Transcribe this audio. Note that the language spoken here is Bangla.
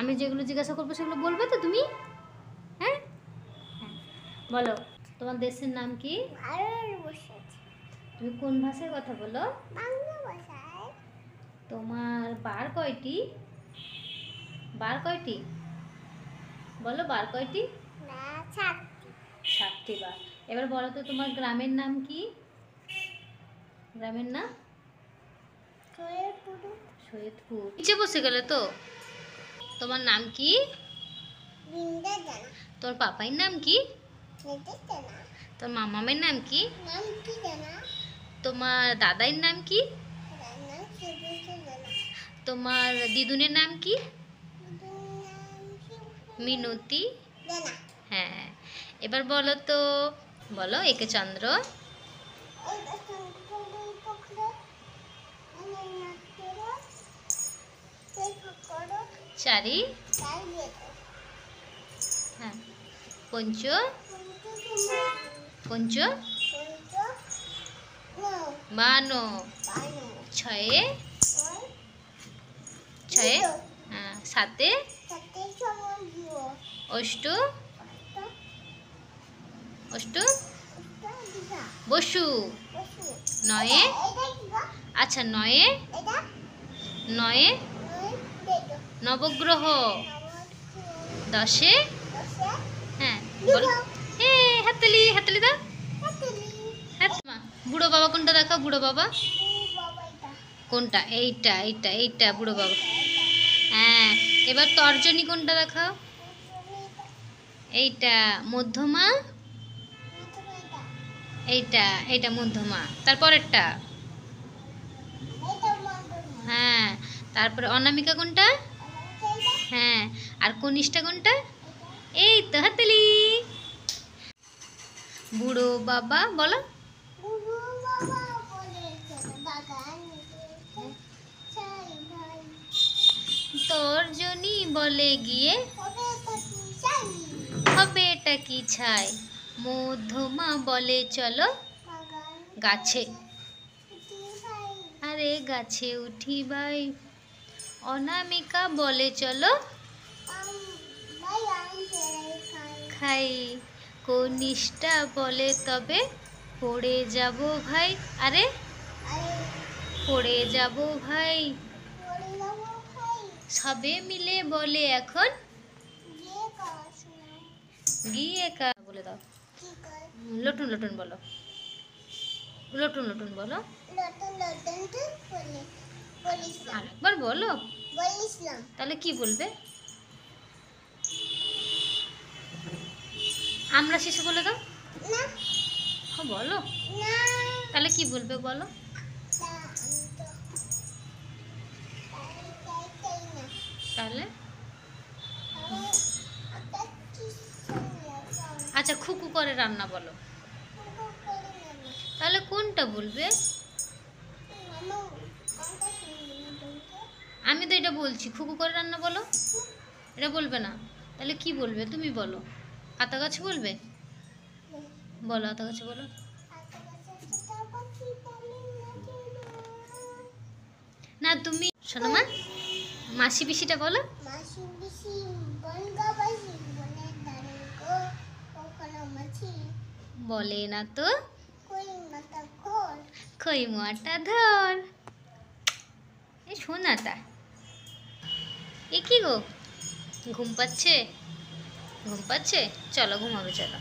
আমি যেগুলো জিজ্ঞাসা করবো সেগুলো বলবে তো তুমি? হ্যাঁ হ্যাঁ, বলো তোমার দেশের নাম কি? তুমি কোন ভাষায় কথা বলো? বাংলা ভাষায়। তোমার বার কয়টি? বার কয়টি? বলো বার কয়টি? না, 7টি। 7টি বার। এবার বলো তো তোমার গ্রামের নাম কি? গ্রামের নাম? সৈয়দপুর। নিচে বসে গেলে তো। তোমার নাম কি? তোর পাপাইর নাম কি? তোর মামামের নাম কি? তোমার দাদাইর নাম কি? তোমার দিদুনের নাম কি? মিনতি। হ্যাঁ, এবার বলো তো, বলো একে চন্দ্র। চারি। হ্যাঁ, পঞ্চ। পঞ্চ বানো। ছয়ে। ছয়ে। হ্যাঁ, সাতে। অষ্ট। অষ্ট বসু। নয়ে। আচ্ছা, নয়ে। নয়ে নবগ্রহ। 10-এ। হ্যাঁ বলো। হাততালি হাততালি দাও। বুড়ো বাবা কোনটা দেখাও? বুড়ো বাবা কোনটা? এইটা এইটা এইটা বুড়ো বাবা। হ্যাঁ, এবার তর্জনী কোনটা দেখাও? এইটা। মধ্যমা? এইটা এইটা মধ্যমা। তারপরেরটা? হ্যাঁ, তারপরে অনামিকা কোনটা? হ্যাঁ, আর কনিষ্ঠা কোনটা? এই তো হাততালি। বুড়ো বাবা বলো। তর্জনী বলে গিয়ে হবে এটা কি ছাই। মধ্যমা বলে চলো গাছে। আরে গাছে উঠি ভাই। অনামিকা বলে চলো খাই। কনিষ্ঠা বলে তবে পড়ে যাব ভাই। আরে পড়ে যাব ভাই। সবে মিলে বলে এখন গিয়ে বলে দাও। লটুন লটুন বলো। লটুন লটুন বলো। আরেকবার বলো। তাহলে কি বলবে? আমরা শিশু বলে দাও। বলো তাহলে কি বলবে বলো। তাহলে আচ্ছা, খুকু করে রান্না বলো। তাহলে কোনটা বলবে? আমি তো এটা বলছি, খুকু করে রান্না বলো। এটা বলবে না, তাহলে কি বলবে? তুমি বলো। আতা গাছে বলবে? বলো আতা গাছে বলো। না তুমি শোনো মা, মাসি পিসিটা বলো। বলে না তো খই মাটা ধর। এই শোনাটা এ কি গো? ঘুম পাচ্ছে? ঘুম পাচ্ছে? চলো ঘুমাবে চলো।